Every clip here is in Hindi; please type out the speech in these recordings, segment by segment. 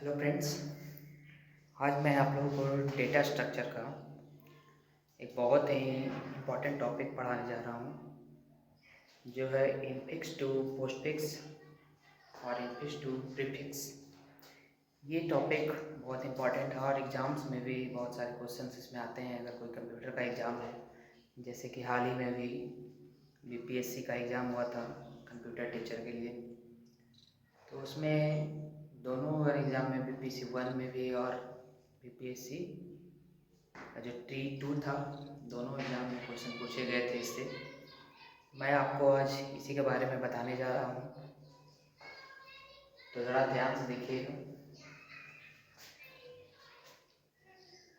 Hello friends. आज मैं आप लोगों को डेटा स्ट्रक्चर का एक बहुत ही इम्पोर्टेंट टॉपिक पढ़ाने जा रहा हूँ, जो है इनफिक्स टू पोस्टफिक्स और इनफिक्स टू प्रीफिक्स। ये टॉपिक बहुत इम्पोर्टेंट है और एग्ज़ाम्स में भी बहुत सारे क्वेश्चंस इसमें आते हैं। अगर कोई कंप्यूटर का एग्ज़ाम है, जैसे कि हाल ही में भी बीपीएससी का एग्ज़ाम हुआ था कंप्यूटर टीचर के लिए, तो उसमें दोनों एग्ज़ाम में बीपीएससी 1 में भी और बीपीएससी जो T2 था, दोनों एग्ज़ाम में क्वेश्चन पूछे गए थे इससे। मैं आपको आज इसी के बारे में बताने जा रहा हूँ, तो ज़रा ध्यान से देखिएगा।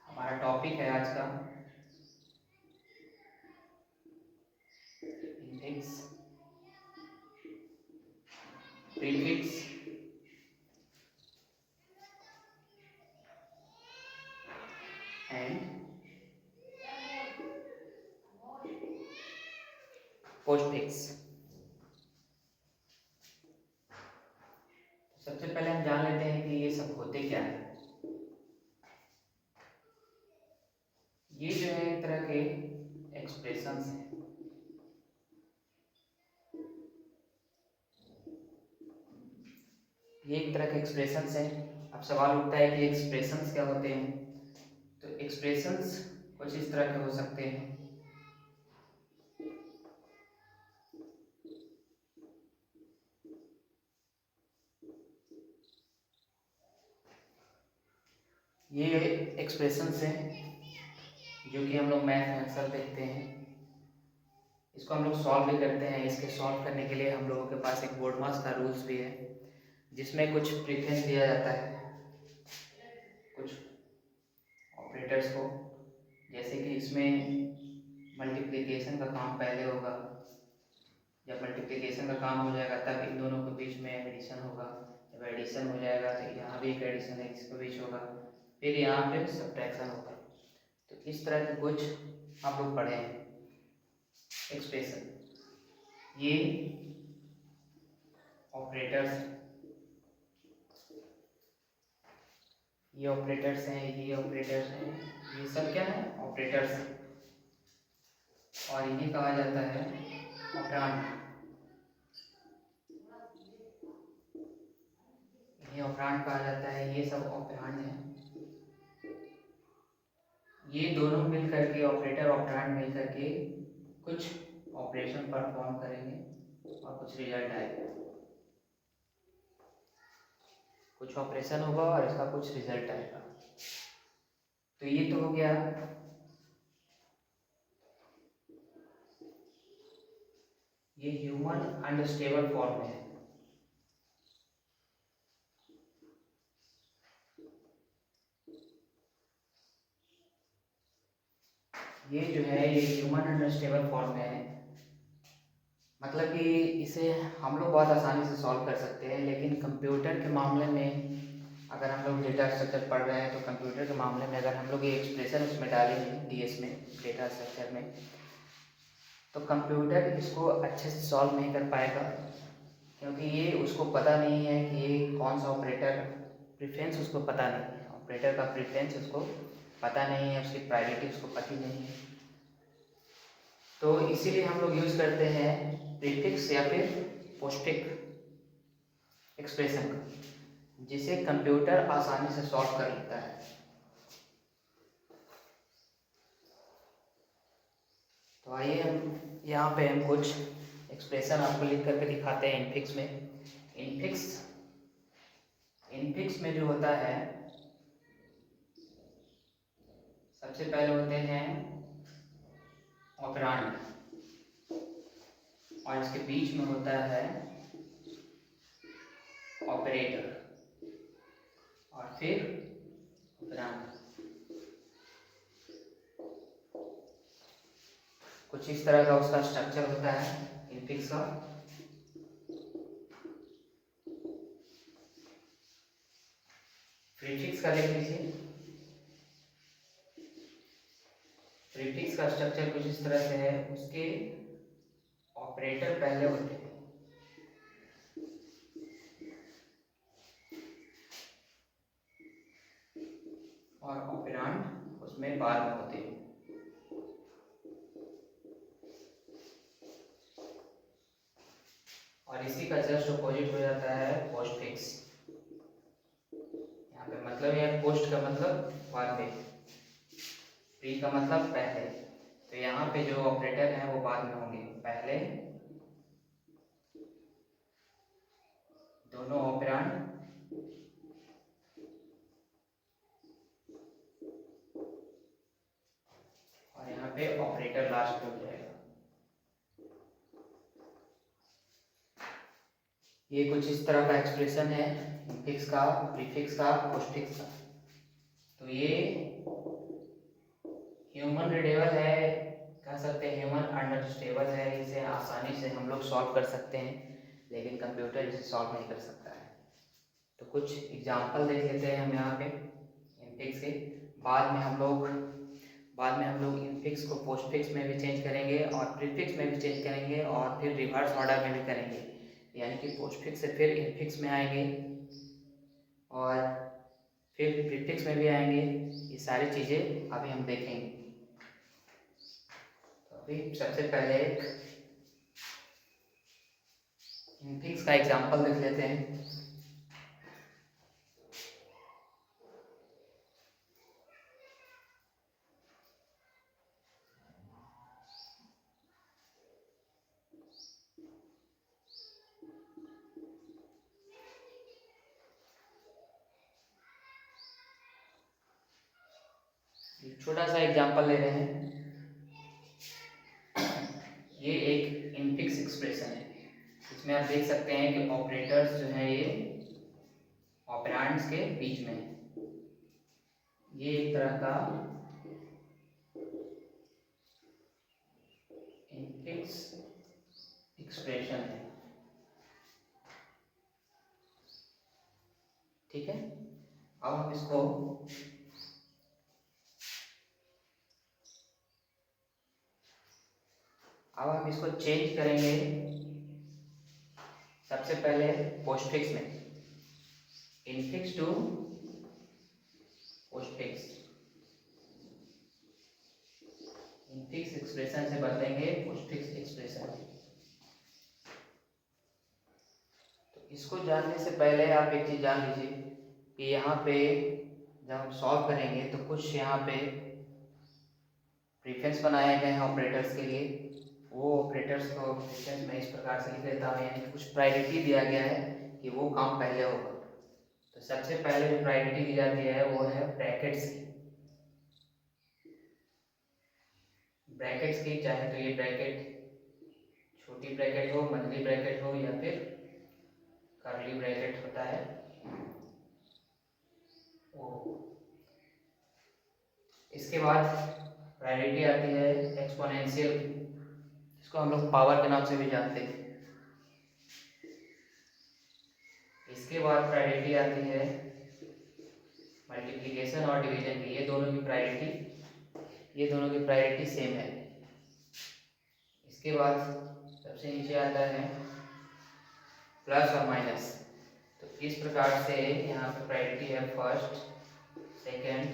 हमारा टॉपिक है आज का इनफिक्स, प्रीफिक्स एंड पोस्टफिक्स। सबसे पहले हम जान लेते हैं कि ये सब होते क्या है। ये जो है एक तरह के एक्सप्रेशंस हैं। ये एक तरह के एक्सप्रेशंस हैं। अब सवाल उठता है कि एक्सप्रेशंस क्या होते हैं। तो एक्सप्रेशंस कुछ इस तरह के हो सकते हैं। ये एक्सप्रेशंस हैं जो कि हम लोग मैथ में अक्सर देखते हैं। इसको हम लोग सॉल्व भी करते हैं। इसके सॉल्व करने के लिए हम लोगों के पास एक बोर्डमास का रूल्स भी है, जिसमें कुछ प्रीफिक्स दिया जाता है कुछ ऑपरेटर्स को। जैसे कि इसमें मल्टीप्लिकेशन का काम पहले होगा। जब मल्टीप्लिकेशन का काम हो जाएगा तब इन दोनों के बीच में एडिशन होगा। जब एडिशन हो जाएगा तो यहाँ भी एक एडिशन है, इसके बीच होगा। फिर यहाँ पे सब्ट्रैक्शन होगा। तो इस तरह के कुछ हम लोग पढ़े हैं एक्सप्रेशन। ये ऑपरेटर्स हैं, ये ऑपरेटर्स हैं, ये ऑपरेटर्स हैं, ये सब क्या है? ऑपरेटर्स हैं। और इन्हें कहा जाता है ऑपरांड। इन्हें ऑपरांड कहा जाता है। ये सब ऑपरांड हैं। ये दोनों मिल करके, ऑपरेटर ऑपरांड मिल करके कुछ ऑपरेशन परफॉर्म करेंगे और कुछ रिजल्ट आएगा। कुछ ऑपरेशन होगा और इसका कुछ रिजल्ट आएगा। तो ये तो हो गया। ये ह्यूमन अनस्टेबल फॉर्म में है। ये जो है ये ह्यूमन अनस्टेबल फॉर्म में है। मतलब कि इसे हम लोग बहुत आसानी से सॉल्व कर सकते हैं, लेकिन कंप्यूटर के मामले में अगर हम लोग डेटा स्ट्रक्चर पढ़ रहे हैं तो कंप्यूटर के मामले में अगर हम लोग ये एक्सप्रेशन उसमें डालेंगे डीएस में, डेटा स्ट्रक्चर में, तो कंप्यूटर इसको अच्छे से सॉल्व नहीं कर पाएगा, क्योंकि ये उसको पता नहीं है कि ये कौन सा ऑपरेटर प्रेफरेंस उसको पता नहीं है। ऑपरेटर का प्रेफरेंस उसको पता नहीं है, उसकी प्रायोरिटी उसको पता नहीं है। तो इसीलिए हम लोग यूज़ करते हैं प्रीफिक्स या फिर पोस्टफिक्स एक्सप्रेशन का, जिसे कंप्यूटर आसानी से सॉल्व कर लेता है। तो आइए हम यहाँ पे हम कुछ एक्सप्रेशन आपको लिख करके दिखाते हैं इनफिक्स में। इनफिक्स इनफिक्स में जो होता है, सबसे पहले होते हैं ऑपरांड और इसके बीच में होता है ऑपरेटर और फिर ऑपरांड। कुछ इस तरह का उसका स्ट्रक्चर होता है इनफिक्स का। प्रीफिक्स का देख लीजिए। प्रीफिक्स का स्ट्रक्चर कुछ इस तरह से है। उसके ऑपरेटर पहले होते हैं। और ऑपरेंड उसमें बाद में होते हैं। और इसी का जस्ट अपोजिट हो जाता है पोस्टफिक्स। यहाँ पे मतलब है पोस्ट का मतलब बाद में, प्री का मतलब पहले। तो यहाँ पे जो ऑपरेटर हैं वो बाद में होंगे, पहले दोनों ऑपरेंड और यहाँ पे ऑपरेटर लास्ट में हो जाएगा। ये कुछ इस तरह का एक्सप्रेशन है इनफिक्स का, प्रीफिक्स का, पोस्टफिक्स का। तो ये ह्यूमन रीडेबल है, कह सकते हैं ह्यूमन अंडरस्टेबल है, इसे आसानी से हम लोग सॉल्व कर सकते हैं, लेकिन कंप्यूटर इसे सॉल्व नहीं कर सकता है। तो कुछ एग्जांपल देख लेते हैं हम यहाँ पे इनफिक्स के। बाद में हम लोग इनफिक्स को पोस्टफिक्स में भी चेंज करेंगे और प्रीफिक्स में भी चेंज करेंगे और फिर रिवर्स ऑर्डर में भी करेंगे, यानी कि पोस्टफिक्स से फिर इनफिक्स में आएंगे और फिर प्रीफिक्स में भी आएंगे। ये सारी चीज़ें अभी हम देखेंगे। तो अभी सबसे पहले एक इनफिक्स का एग्जांपल देख लेते हैं। छोटा सा एग्जांपल ले रहे हैं। ये एक इनफिक्स एक्सप्रेशन है, इसमें आप देख सकते हैं कि ऑपरेटर्स जो है ये ऑपरेंड्स के बीच में, ये एक तरह का इनफिक्स एक्सप्रेशन है। ठीक है, अब हम इसको चेंज करेंगे। सबसे पहले पोस्टफिक्स में, infix to postfix, infix expression से बदलेंगे पोस्टफिक्स एक्सप्रेशन। तो इसको जानने से पहले आप एक चीज जान लीजिए कि यहाँ पे जब हम सॉल्व करेंगे तो कुछ यहाँ पे प्रीफिक्स बनाए गए हैं ऑपरेटर्स के लिए। वो ऑपरेटर्स को प्रीफिक्स में इस प्रकार से लिख देता हूँ, यानी कुछ प्रायोरिटी दिया गया है कि वो काम पहले होगा। तो सबसे पहले जो प्रायोरिटी दी जाती है वो है ब्रैकेट्स की। ब्रैकेट्स की चाहे तो ये ब्रैकेट छोटी ब्रैकेट हो, मंथली ब्रैकेट हो, या फिर कर्ली ब्रैकेट होता है वो। इसके बाद प्रायोरिटी आती है एक्सपोनेंशियल, इसको हम लोग पावर के नाम से भी जानते हैं। इसके बाद प्रायोरिटी आती है मल्टीप्लिकेशन और डिवीजन की। ये दोनों की प्रायोरिटी सेम है। इसके बाद सबसे नीचे आता है प्लस और माइनस। तो इस प्रकार से यहाँ पे प्रायोरिटी है फर्स्ट, सेकंड,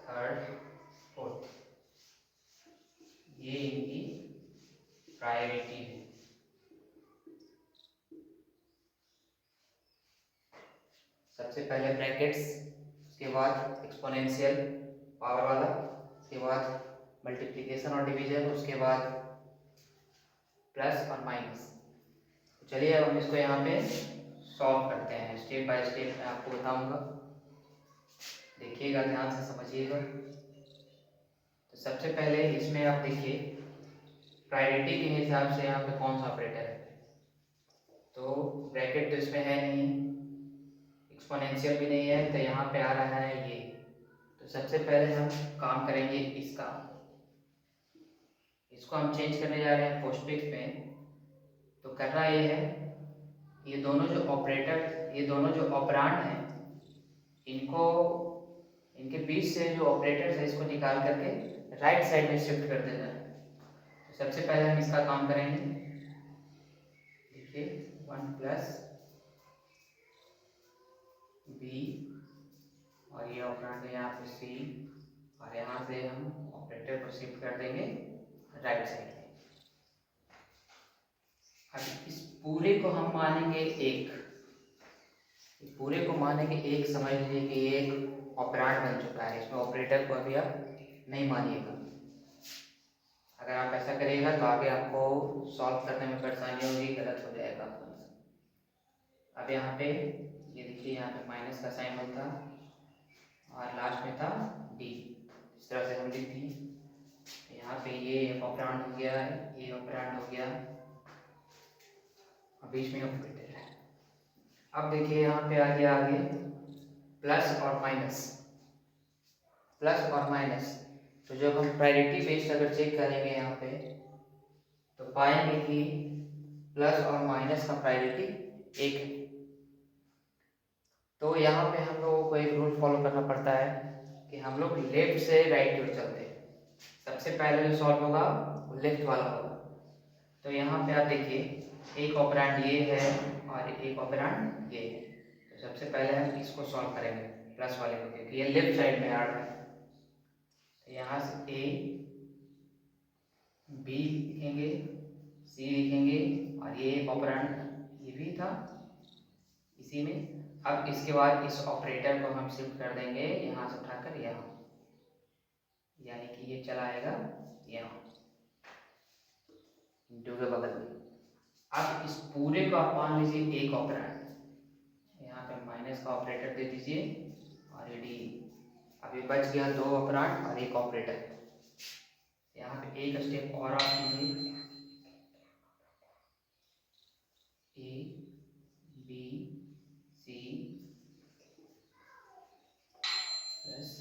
थर्ड, फोर्थ, ये इनकी प्रायोरिटी है। सबसे पहले ब्रैकेट्स, उसके बाद एक्सपोनेंशियल पावर वाला, उसके बाद मल्टीप्लिकेशन और डिवीजन, उसके बाद प्लस और माइनस। तो चलिए अब हम इसको यहाँ पे सॉल्व करते हैं, स्टेप बाय स्टेप मैं आपको बताऊंगा, देखिएगा, ध्यान से समझिएगा। तो सबसे पहले इसमें आप देखिए प्रायोरिटी के हिसाब से यहाँ पे कौन सा ऑपरेटर है। तो ब्रैकेट तो इसमें है नहीं, एक्सपोनेंशियल भी नहीं है, तो यहाँ पे आ रहा है ये। तो सबसे पहले हम काम करेंगे इसको हम चेंज करने जा रहे हैं पोस्टफिक्स में। तो करना ये है, ये दोनों जो ऑपरेंड हैं, इनके बीच से जो ऑपरेटर्स है इसको निकाल करके राइट साइड में शिफ्ट कर देना है। तो सबसे पहले हम इसका काम करेंगे। देखिए 1 प्लस बी और ये ऑपरेंड है यहाँ पे सी, और यहाँ से हम ऑपरेटर को शिफ्ट कर देंगे राइट साइड में। अब इस पूरे को हम मानेंगे एक, पूरे को मानेंगे एक, समझ लीजिए कि ये एक ऑपरेंड बन चुका है, इसमें ऑपरेटर को अभी आप नहीं मानिएगा। अगर आप ऐसा करिएगा तो आगे आपको सॉल्व करने में परेशानी होगी, गलत हो जाएगा आपका। अब यहाँ पे ये देखिए, यहाँ पे माइनस का साइन होता और लास्ट में था डी, इस तरह से हम लिख दिए। यहाँ पे ये ऑपरेंड हो गया है, ये ऑपरेंड हो गया और बीच में ऑपरेटर है। अब देखिए यहाँ पे आ गया आगे प्लस और माइनस, प्लस और माइनस। तो जब हम प्रायोरिटी बेस्ड अगर चेक करेंगे यहाँ पे तो पाएंगे कि प्लस और माइनस का प्रायोरिटी एक है। तो यहाँ पे हम लोगों को एक रूल फॉलो करना पड़ता है कि हम लोग लेफ्ट से राइट की ओर चलते हैं। सबसे पहले जो सॉल्व होगा वो लेफ्ट वाला होगा। तो यहाँ पे आप देखिए, एक ऑपरेंड ये है और एक ऑपरेंड ये है। तो सबसे पहले हम इसको सॉल्व करेंगे प्लस वाले को, क्योंकि ये लेफ्ट साइड में आ रहा है। तो यहाँ से ए बी लिखेंगे, सी लिखेंगे, और ये एक ऑपरेंड ये भी था इसी में। अब इसके बाद इस ऑपरेटर को हम शिफ्ट कर देंगे यहाँ से उठाकर यहाँ, यानी कि ये चला आएगा यहाँ इंटू के बगल में। अब इस पूरे को आप मान लीजिए एक ऑपरेंड, यहाँ पे माइनस का ऑपरेटर दे दीजिए और ये डी। अभी बच गया दो ऑपरेंड और एक ऑपरेटर। यहाँ पे एक स्टेप और आप कीजिए, A B C plus,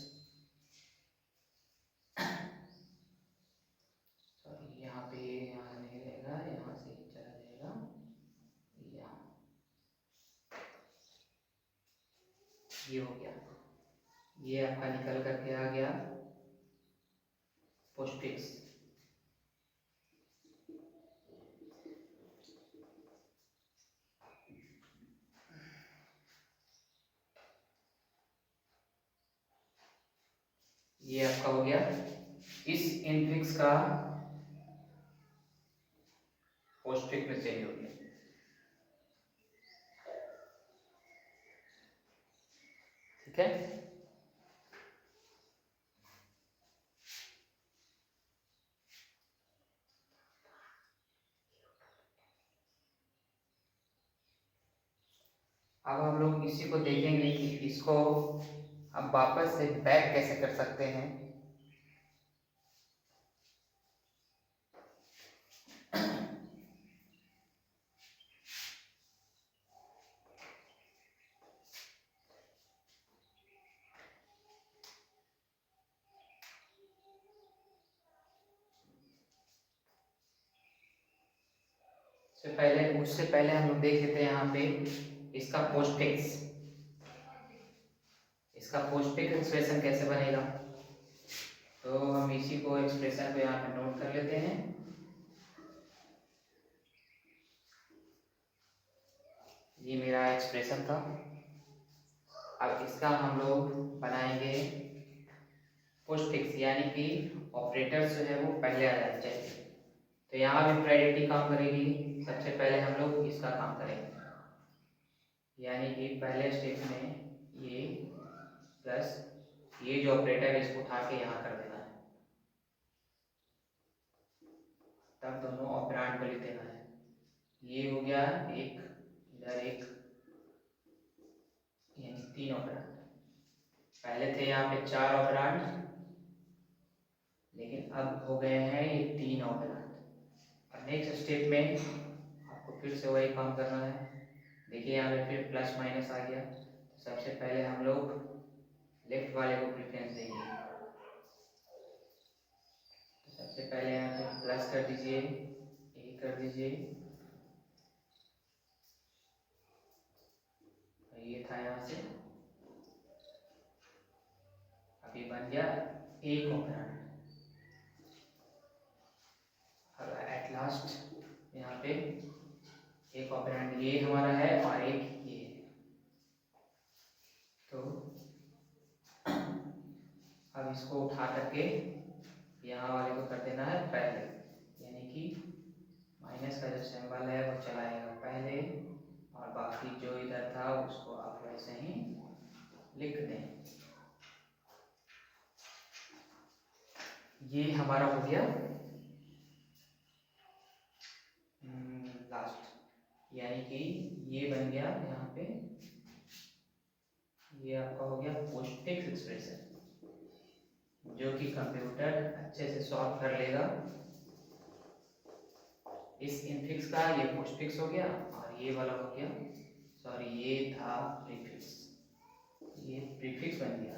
sorry यहाँ पे यहाँ नहीं रहेगा, यहाँ से चला जाएगा यहाँ, ये हो गया। ये आपका निकल करके आ गया पोस्टफिक्स। ये आपका हो गया, इस इनफिक्स का पोस्टफिक्स में चेंज हो गया। ठीक है, अब हम लोग इसी को देखेंगे कि इसको अब वापस से बैक कैसे कर सकते हैं। उससे पहले हम लोग देख लेते हैं यहाँ पे इसका पोस्टफिक्स, इसका पोस्टफिक्स एक्सप्रेशन कैसे बनेगा। तो हम इसी को एक्सप्रेशन को यहाँ पे नोट कर लेते हैं। ये मेरा एक्सप्रेशन था। अब इसका हम लोग बनाएंगे पोस्टफिक्स, यानी कि ऑपरेटर्स जो है वो पहले आ जाने चाहिए। तो यहाँ भी प्रायोरिटी काम करेगी। सबसे पहले हम लोग इसका काम करेंगे, यानी कि पहले स्टेप में ये प्लस ये जो ऑपरेटर है इसको उठा के यहाँ कर देना है, तब दोनों ऑपरेंड को लिख देना है। ये हो गया एक, इधर एक, यानी तीन ऑपरेंड। पहले थे यहाँ पे चार ऑपरेंड, लेकिन अब हो गए हैं ये तीन ऑपरेंड। और नेक्स्ट स्टेप में आपको फिर से वही काम करना है। देखिए यहाँ पे फिर प्लस माइनस आ गया। तो सबसे पहले हम लोग लेफ्ट वाले को प्रेफरेंस देंगे। तो सबसे पहले यहाँ पे प्लस कर दीजिए, ए कर दीजिए, ये था यहाँ से, अभी बन गया एक ऑपरेंड। अब एट लास्ट यहाँ पे एक ऑपरेंड ये हमारा है और एक ये है। तो अब इसको उठा करके यहाँ वाले को कर देना है पहले, यानी कि माइनस का जो सिंबल है वो चलाएगा पहले, और बाकी जो इधर था उसको आप वैसे ही लिख दें। ये हमारा हो गया लास्ट, यानी कि ये बन गया यहाँ पे, ये आपका हो गया पोस्टफिक्स एक्सप्रेशन, जो कि कंप्यूटर अच्छे से सॉल्व कर लेगा। इस इनफिक्स का ये पोस्टफिक्स हो गया, और ये वाला हो गया, सॉरी ये था प्रीफिक्स, ये प्रीफिक्स बन गया,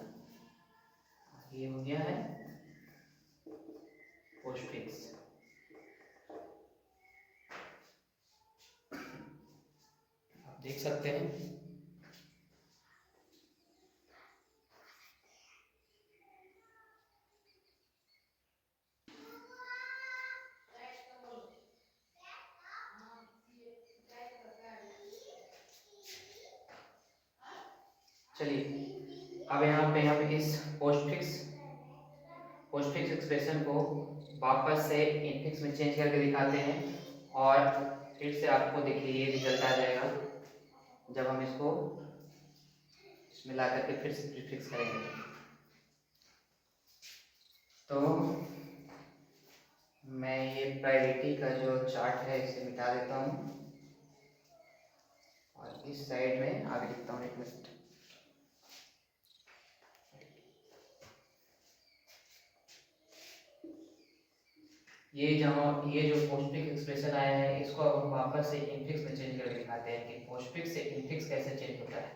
ये हो गया है पोस्टफिक्स। आप देख सकते हैं चलिए अब यहाँ पे हम इस पोस्टफिक्स एक्सप्रेशन को वापस से इनफिक्स में चेंज करके दिखाते हैं, और फिर से आपको देखिए ये रिजल्ट आ जाएगा जब हम इसको इसमें ला करके फिर से प्रीफिक्स करेंगे। तो मैं ये प्रायोरिटी का जो चार्ट है इसे मिटा देता हूँ, और इस साइड में आगे लिखता हूँ, एक मिनट। ये जो पोस्टफिक्स एक्सप्रेशन आया है इसको अब हम वापस से इनफिक्स में चेंज करके दिखाते हैं कि पोस्टफिक्स से इनफिक्स कैसे चेंज होता है।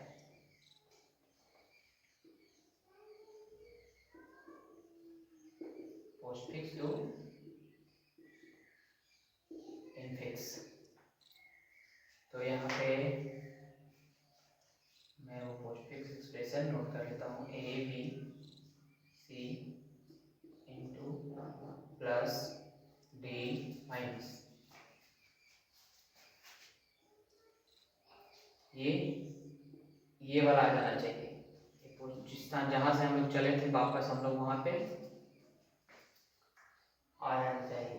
पोस्टफिक्स टू इनफिक्स, तो यहाँ पे मैं वो पोस्टफिक्स एक्सप्रेशन नोट कर लेता हूँ, A B C into plus D minus, ये वाला आ जाना चाहिए, जिस स्थान जहाँ से हम लोग चले थे वापस हम लोग वहाँ पे आ जाना चाहिए।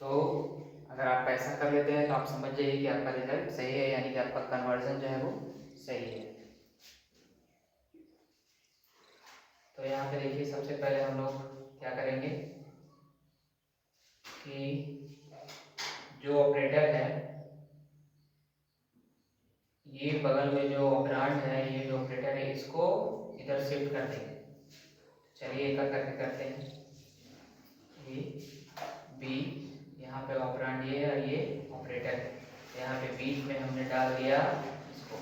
तो अगर आप ऐसा कर लेते हैं तो आप समझ जाइए कि आपका रिजल्ट सही है, यानी कि आपका कन्वर्जन जो है वो सही है। तो यहाँ पे देखिए सबसे पहले हम लोग क्या करेंगे कि जो ऑपरेटर है ये बगल में जो ऑपरेंड है, ये जो ऑपरेटर है इसको इधर शिफ्ट कर देंगे। चलिए एक करके करते हैं, ए बी, यहाँ पे ऑपरेंड ये और ये ऑपरेटर है, यहाँ पे बीच में हमने डाल दिया इसको,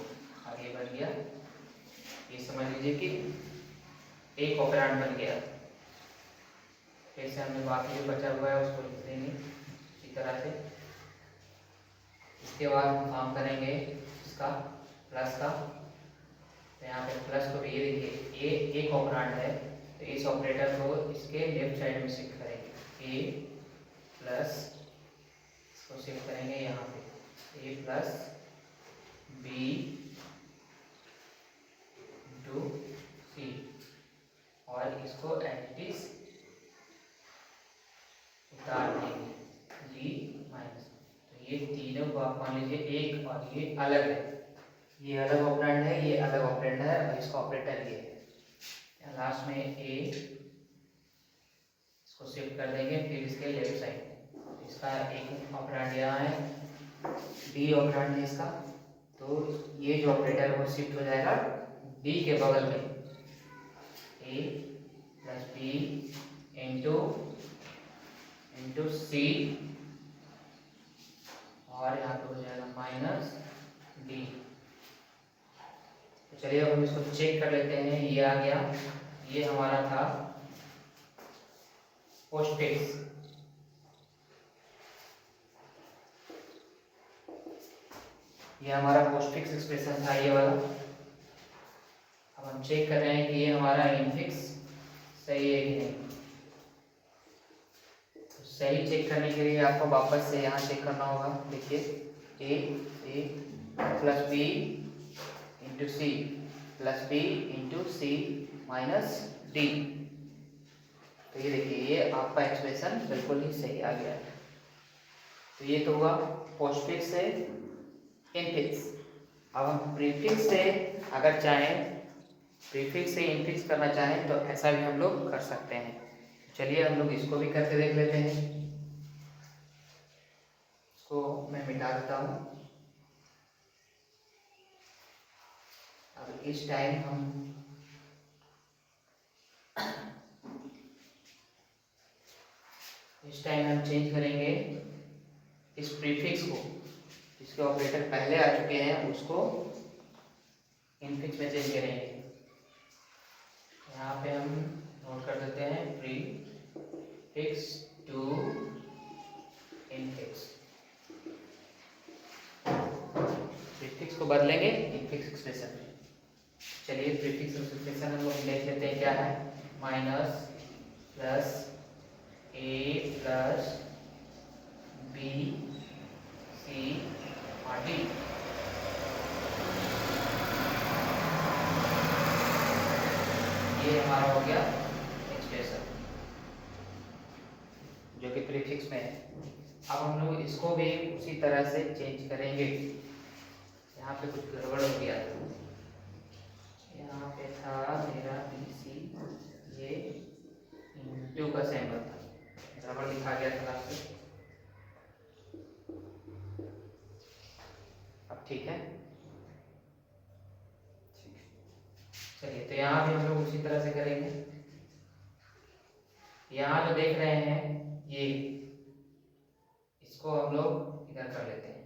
और ये बन गया, ये समझ लीजिए कि एक ऑपरेंड बन गया। फिर से हमने बाकी जो बचा हुआ है उसको लिख देंगे इसी तरह से। इसके बाद हम काम करेंगे इसका प्लस का, तो यहाँ पे प्लस को भी ये देखिए ये एक ऑपरेंड है, तो इस ऑपरेटर को इसके लेफ्ट साइड में शिफ्ट करेंगे, ए प्लस इसको शिफ्ट करेंगे यहाँ पे, ए प्लस बी इंटू सी, और इसको एंटिटीज उतार देंगे डी माइनस। तो ये तीनों को आप मान लीजिए एक, और ये अलग है, ये अलग ऑपरेंड है, ये अलग ऑपरेंड है, और इसका ऑपरेटर ये है। लास्ट में ए इसको शिफ्ट कर देंगे फिर इसके लेफ्ट साइड, इसका एक ऑपरेंड यहाँ है, डी ऑपरेंड है इसका, तो ये जो ऑपरेटर है वो शिफ्ट हो जाएगा डी के बगल में, ए प्लस बी इंटू सी, और यहाँ पे हो जाएगा माइनस डी। तो चलिए अब हम इसको चेक कर लेते हैं, ये आ गया, ये हमारा था पोस्टफिक्स। ये हमारा पोस्टफिक्स एक्सप्रेशन था ये वाला। अब हम चेक कर रहे हैं कि ये हमारा इनफिक्स सही है कि नहीं। तो सही चेक करने के लिए आपको वापस से यहाँ चेक करना होगा, देखिए A plus B into C plus B into C minus D. तो ये देखिए, ये आपका एक्सप्रेशन बिल्कुल ही सही आ गया है। तो ये तो हुआ पोस्टफिक्स से इनफिक्स। अब हम प्रीफिक्स से अगर चाहें, प्रीफिक्स से इनफिक्स करना चाहें तो ऐसा भी हम लोग कर सकते हैं। चलिए हम लोग इसको भी करके देख लेते हैं। इसको मैं मिटा देता हूँ। अब इस टाइम हम चेंज करेंगे इस प्रीफिक्स को, जिसके ऑपरेटर पहले आ चुके हैं उसको इनफिक्स में चेंज करेंगे। यहाँ पे हम नोट कर देते हैं प्रीफिक्स टू इनफिक्स। प्रीफिक्स को बदलेंगे इनफिक्स एक्सप्रेशन में। चलिए प्रीफिक्स एक्सप्रेशन हम लोग देख लेते हैं क्या है। माइनस प्लस ए प्लस बी सी और डी। ये हमारा हो गया एक्सप्रेशन जो कि प्रीफिक्स में है। अब हम लोग इसको भी उसी तरह से चेंज करेंगे। यहाँ पे कुछ गड़बड़ हो गया था। यहाँ पे था मेरा बी सी, ये इंटू का सिंबल था, गड़बड़ लिखा गया था लास्ट में। अब ठीक है। चलिए तो यहाँ भी हम लोग उसी तरह से करेंगे। यहाँ जो देख रहे हैं ये, इसको हम लोग इधर कर लेते हैं।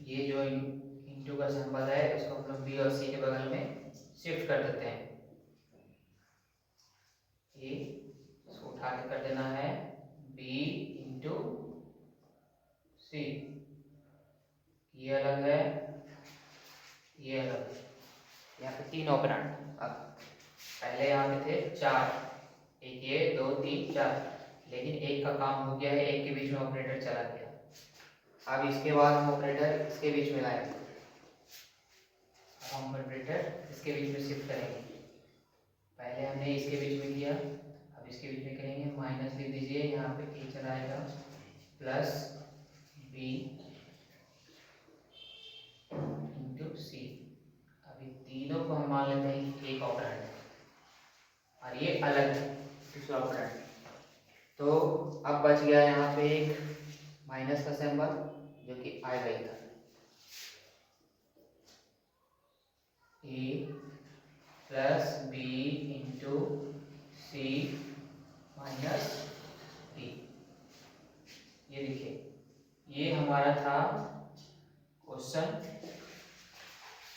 ये जो इंटू का सिंबल है इसको हम लोग बी और सी के बगल में शिफ्ट कर देते हैं। ये इसको उठा के कर देना है बी इंटू सी। ये अलग है, ये अलग है। यहाँ पे 3 ऑपरेंड। अब पहले यहाँ पे थे 4, एक ये 2 3 4, लेकिन एक का काम हो गया है, एक के बीच में ऑपरेटर चला गया। अब इसके बाद हम ऑपरेटर इसके बीच में लाएंगे। अब हम ऑपरेटर इसके बीच में शिफ्ट करेंगे। पहले हमने इसके बीच में किया, अब इसके बीच में करेंगे। माइनस लिख दीजिए, यहाँ पे ए चला आएगा प्लस बी इंटू सी। अभी तीनों को हम मान लेते हैं एक ऑपरेंड और ये अलग है दूसरा ऑपरेंड। तो अब बच गया यहाँ पे एक माइनस का सिंबल जो कि आ गई था। ए plus B into C minus D. ये देखिए, ये हमारा था क्वेश्चन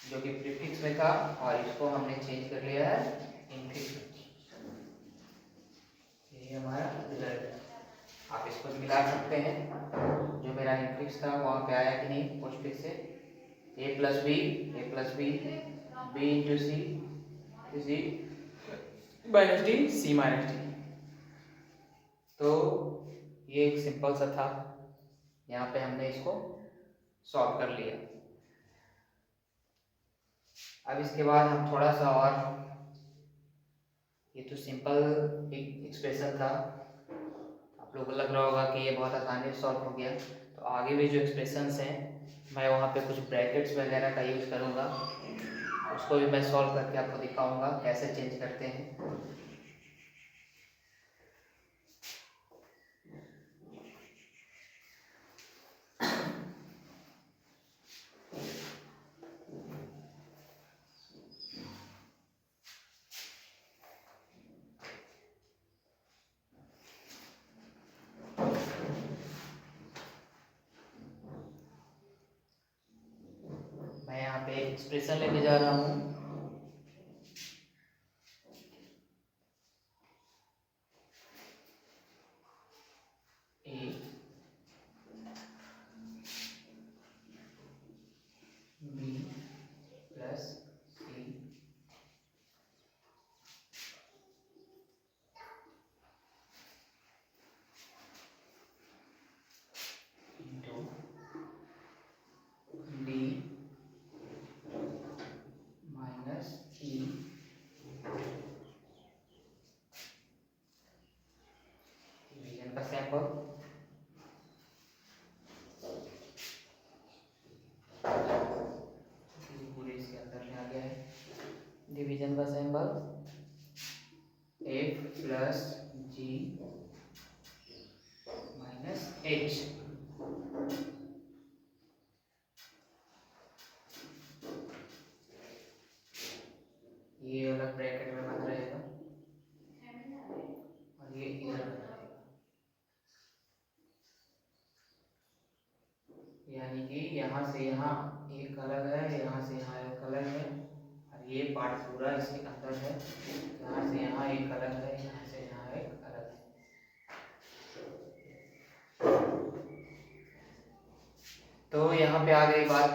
जो कि प्रीफिक्स में था और इसको हमने चेंज कर लिया है इनफिक्स में। ये हमारा रिजल्ट है। आप इसको मिला सकते हैं। जो मेरा इनफिक्स था वहाँ पे आया कि नहीं पोस्टफिक्स से, A plus B B into C minus D C minus D. तो ये एक सिंपल सा था, यहाँ पे हमने इसको सॉल्व कर लिया। अब इसके बाद हम थोड़ा सा और, ये तो सिंपल एक एक्सप्रेशन था, आप लोगों को लग रहा होगा कि ये बहुत आसानी से सॉल्व हो गया। तो आगे भी जो एक्सप्रेशंस हैं मैं वहाँ पे कुछ ब्रैकेट्स वगैरह का यूज़ करूँगा, उसको भी मैं सॉल्व करके आपको दिखाऊँगा कैसे चेंज करते हैं। मैं यहाँ पे एक्सप्रेशन लेने जा रहा हूँ। A B plus C into D minus division का symbol F plus G minus H। ये वाला ब्रैकेट में बन रहेगा और ये इधर बन रहेगा, यानी कि यहाँ से यहाँ एक अलग है, यहाँ से यहाँ एक अलग है, और ये पार्ट पूरा इसके अंदर है। यहाँ से यहाँ एक अलग है, यहाँ से यहाँ एक अलग है। तो यहाँ पे आ गई बात,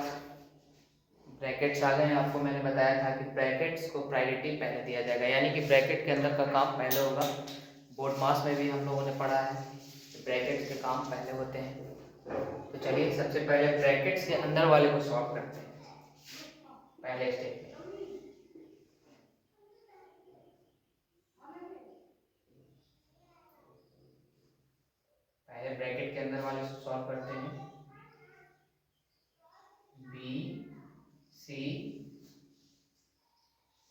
ब्रैकेट्स आ गए हैं। आपको मैंने बताया था कि ब्रैकेट्स को प्रायोरिटी पहले दिया जाएगा, यानी कि ब्रैकेट के अंदर का काम पहले होगा। बोर्ड पास में भी हम लोगों ने पढ़ा है कि ब्रैकेट्स के काम पहले होते हैं। तो चलिए सबसे पहले ब्रैकेट्स के अंदर वाले को सॉल्व करते हैं पहले स्टेप में। पहले ब्रैकेट के अंदर वाले को सॉल्व करते हैं। बी सी,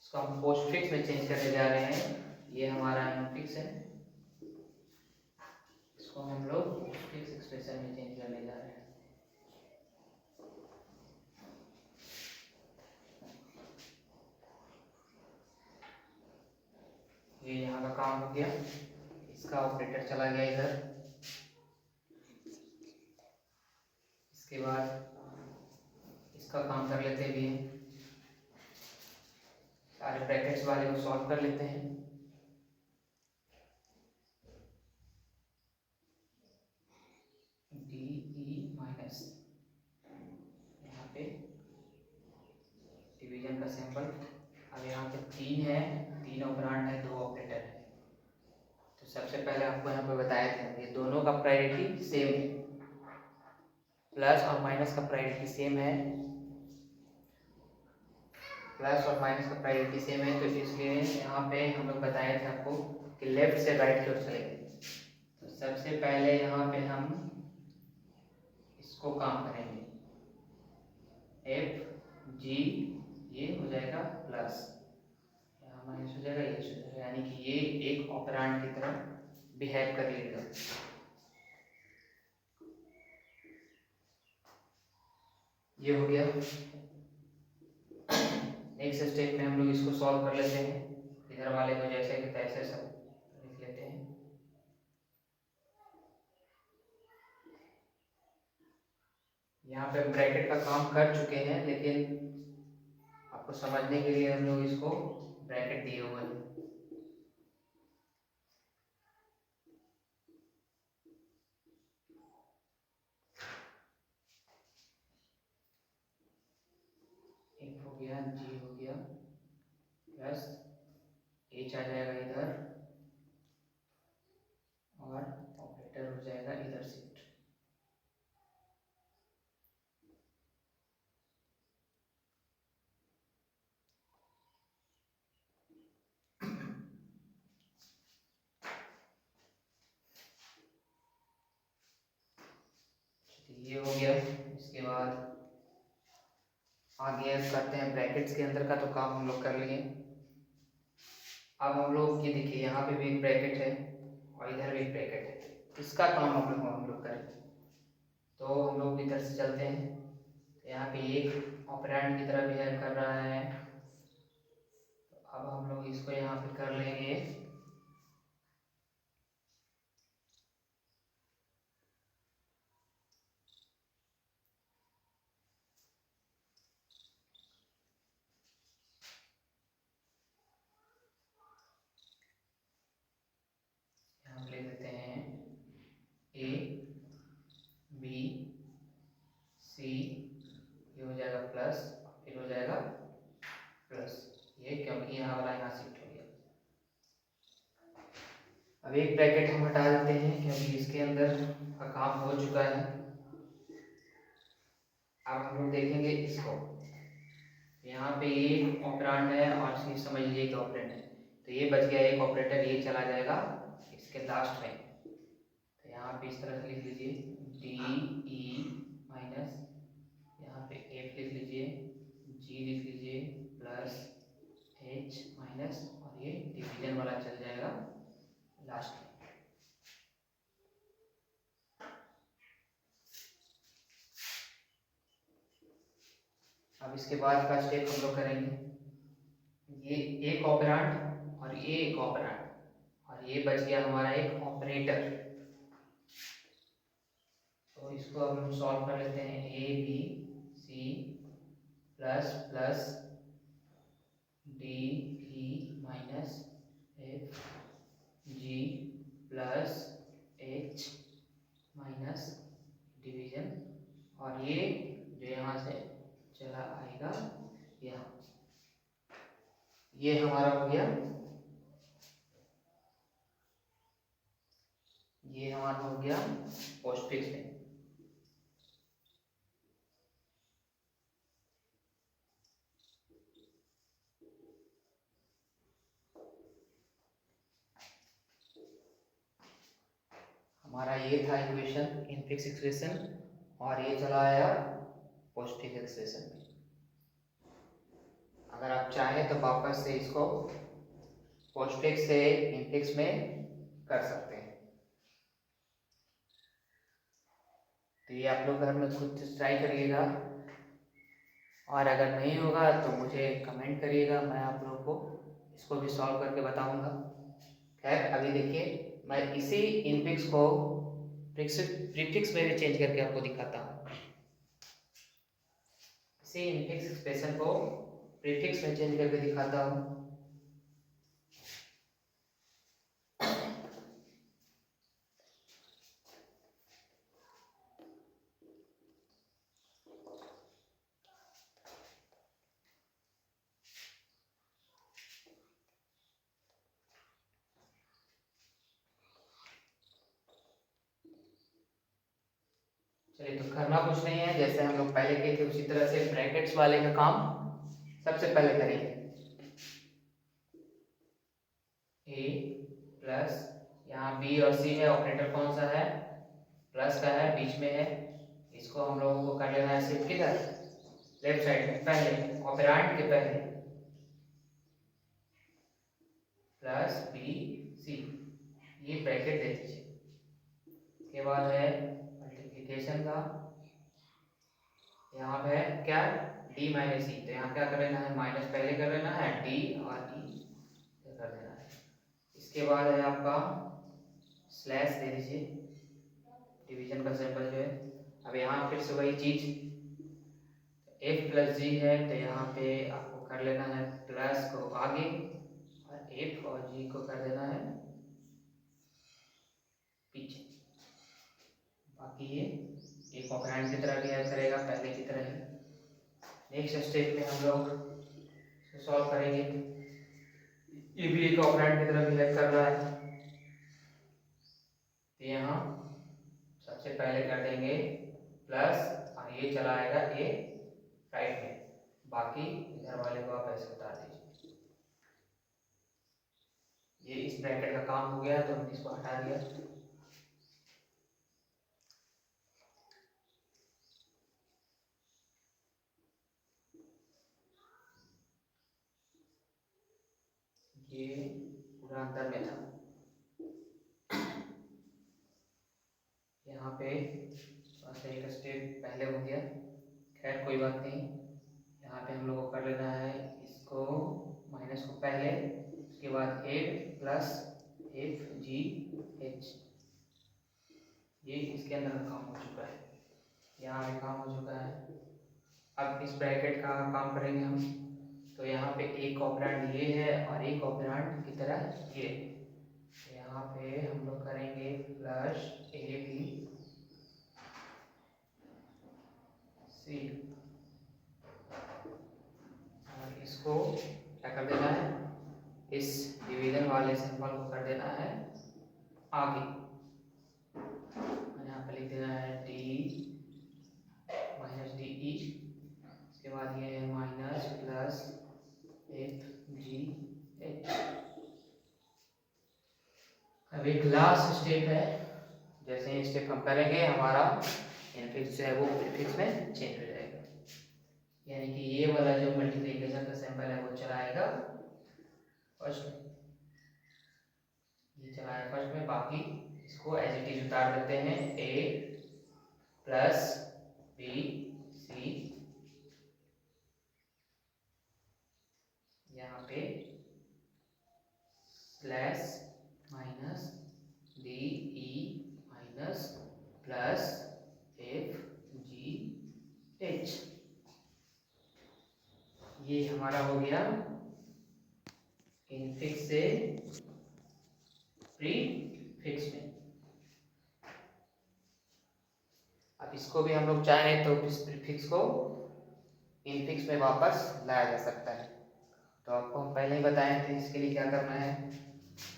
इसको हम पोस्टफिक्स में चेंज करने जा रहे हैं। ये हमारा इनफिक्स है, इसको हम लोग पोस्टफिक्स एक्सप्रेशन में चेंज करने जा रहे हैं। ये यहाँ का काम हो गया, इसका ऑपरेटर चला गया इधर। इसके बाद इसका काम कर लेते भी हैं, सारे ब्रैकेट्स वाले को सॉल्व कर लेते हैं। डी ई माइनस, यहाँ पे डिवीजन का सिंबल। अब यहाँ पे 3 है, 3 ऑपरेंड है, 2 ऑपरेटर है। तो सबसे पहले आपको यहाँ पे बताया था ये दोनों का प्रायोरिटी सेम है, प्लस और माइनस का प्रायोरिटी सेम है, प्लस और माइनस का प्रायोरिटी सेम है। तो इसलिए यहाँ पे हम लोग बताए थे आपको कि लेफ्ट से राइट की ओर चलेंगे। तो सबसे पहले यहाँ पे हम इसको काम करेंगे, एफ जी, ये हो जाएगा प्लस, यहाँ माइनस हो जाएगा, ये हो जाएगा, यानी कि ये एक ऑपरेंड की तरह बिहेव कर लेगा। ये हो गया। नेक्स्ट स्टेप में हम लोग इसको सॉल्व कर लेते हैं, इधर वाले को जैसे कि तैसे सब लिख लेते हैं। यहाँ पे ब्रैकेट का काम कर चुके हैं, लेकिन आपको समझने के लिए हम लोग इसको ब्रैकेट दिए हुए हैं। एक हो गया, जी हो गया, प्लस एच आ जाएगा इधर, और ऑपरेटर हो जाएगा इधर शिफ्ट। ये हो गया। इसके बाद आगे करते हैं ब्रैकेट्स के अंदर का, तो काम हम लोग कर लिए। अब हम लोग ये देखिए, यहाँ पे भी एक ब्रैकेट है और इधर भी एक ब्रैकेट है, इसका काम हम लोग करें। तो हम लोग इधर से चलते हैं, तो यहाँ पे एक ऑपरेंड की तरह बिहेव कर रहा है। तो अब हम लोग इसको यहाँ पे कर लेंगे, यहाँ पे लिख देते हैं ए बी सी, ये हो जाएगा प्लस, फिर हो जाएगा प्लस, ये क्योंकि यहाँ वाला यहाँ शिफ्ट हो गया। अब एक ब्रैकेट हम हटा देते हैं क्योंकि इसके अंदर का काम हो चुका है। अब हम लोग देखेंगे इसको, यहाँ पे एक ऑपरेंड है और इसकी समझ लीजिए कि ऑपरेंड है, तो ये बच गया एक ऑपरेटर, ये चला जाएगा इसके लास्ट में। तो यहाँ पे इस तरह से लिख लीजिए डी ई माइनस, यहाँ पे एफ लिख लीजिए, जी लिख लीजिए, प्लस एच माइनस, और ये डिवीजन वाला चल जाएगा लास्ट में। अब इसके बाद का स्टेप हम लोग करेंगे, ये एक ऑपरेंड और ये एक ऑपरेंड, और ये बच गया हमारा एक ऑपरेटर। तो इसको अब हम सॉल्व कर लेते हैं। A B C plus plus D E minus F G plus H minus division, और ये जो यहाँ से चला आएगा यहाँ, ये हमारा हो गया, ये हमारा हो गया पोस्टफिक्स में। हमारा ये था इक्वेशन, इनफिक्स इक्वेशन, और ये चला आया पोस्टफिक्स इक्वेशन में। अगर आप चाहें तो वापस से इसको पोस्टफिक्स से इनफिक्स में कर सकते हैं। तो ये आप लोग घर में खुद ट्राई करिएगा, और अगर नहीं होगा तो मुझे कमेंट करिएगा, मैं आप लोगों को इसको भी सॉल्व करके बताऊंगा। खैर अभी देखिए, मैं इसी इनफिक्स को प्रीफिक्स में भी चेंज करके आपको दिखाता हूँ। इसी इनफिक्स एक्सप्रेशन को प्रीफिक्स में चेंज करके दिखाता हूँ। चलिए, तो करना कुछ नहीं है, जैसे हम लोग पहले किए थे उसी तरह से ब्रैकेट्स वाले का काम सबसे पहले करेंगे। ए प्लस, यहाँ बी और सी है, ऑपरेटर कौन सा है, प्लस का है, बीच में है। इसको हम लोगों को कर लेना है शिफ्ट किधर, लेफ्ट साइड में, पहले ऑपरेंड के पहले, प्लस बी सी, ये ब्रैकेट दे दीजिए। के बाद है मल्टीप्लिकेशन का, यहाँ पे है क्या, डी माइनस ई, तो यहाँ क्या कर लेना है, माइनस पहले कर लेना है, डी और ई कर देना है। इसके बाद है आपका स्लैश दे दीजिए, डिवीजन का सिंबल जो है। अब यहाँ फिर से वही चीज, एफ प्लस जी है, तो यहाँ पे आपको कर लेना है प्लस को आगे, और एफ और जी को कर देना है पीछे। बाकी ये एक ऑपरेंड की तरह बिहेव करेगा, पहले की तरह ही। नेक्स्ट स्टेप में हम लोग सॉल्व करेंगे, ये भी एक ऑपरेंड की तरह बिहेव कर रहा है, तो यहाँ सबसे पहले कर देंगे प्लस, और ये चला आएगा ए राइट में, बाकी इधर वाले को आप ऐसे उतार दीजिए। ये इस ब्रैकेट का काम हो गया, तो हमने इसको हटा दिया। ये पूरा अंदर में था, यहाँ पे एक स्टेप पहले हो गया, खैर कोई बात नहीं। यहाँ पे हम लोग को कर लेना है इसको माइनस को पहले, उसके बाद F plus F G H, ये इसके अंदर काम हो चुका है, यहाँ भी काम हो चुका है। अब इस ब्रैकेट का काम करेंगे हम, तो यहाँ पे एक ऑपरेंड ये है और एक ऑपरेंड की तरह ये, यहाँ पे हम लोग करेंगे प्लस ए बी सी, और इसको क्या कर देना है, इस डिवीजन वाले सिंबल को कर देना है आगे, यहाँ पे लिख देना है डी माइनस डी ई, उसके बाद ये है minus plus F G H. अब एक लास्ट स्टेप है, जैसे ही स्टेप हम करेंगे हमारा इनफिक्स जो है वो प्रीफिक्स में चेंज हो जाएगा, यानी कि ये वाला जो मल्टीप्लिकेशन का सिंबल है वो चला आएगा फर्स्ट ये चला है फर्स्ट में, बाकी इसको एज इट इज उतार देते हैं। ए प्लस बी सी, यहाँ पे slash minus D E minus plus F G H, ये हमारा हो गया इनफिक्स से प्रीफिक्स में। अब इसको भी हम लोग चाहें तो इस प्रीफिक्स को इनफिक्स में वापस लाया जा सकता है। तो आपको हम पहले ही बताए थे इसके लिए क्या करना है,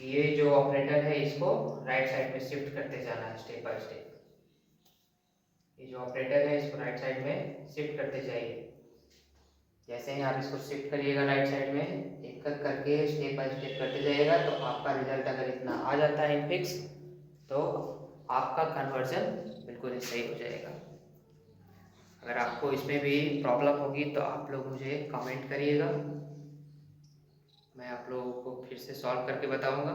ये जो ऑपरेटर है इसको राइट साइड में शिफ्ट करते जाना है स्टेप बाय स्टेप। ये जो ऑपरेटर है इसको राइट साइड में शिफ्ट करते जाइए। जैसे ही आप इसको शिफ्ट करिएगा राइट साइड में, एक एक करके स्टेप बाय स्टेप करते जाइएगा, तो आपका रिजल्ट अगर इतना आ जाता है इनफिक्स, तो आपका कन्वर्जन बिल्कुल ही सही हो जाएगा। अगर आपको इसमें भी प्रॉब्लम होगी तो आप लोग मुझे कमेंट करिएगा, मैं आप लोगों को फिर से सॉल्व करके बताऊंगा।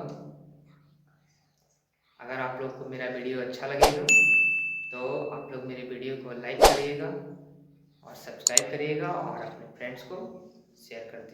अगर आप लोग को मेरा वीडियो अच्छा लगेगा तो आप लोग मेरे वीडियो को लाइक करिएगा और सब्सक्राइब करिएगा और अपने फ्रेंड्स को शेयर कर दीजिए।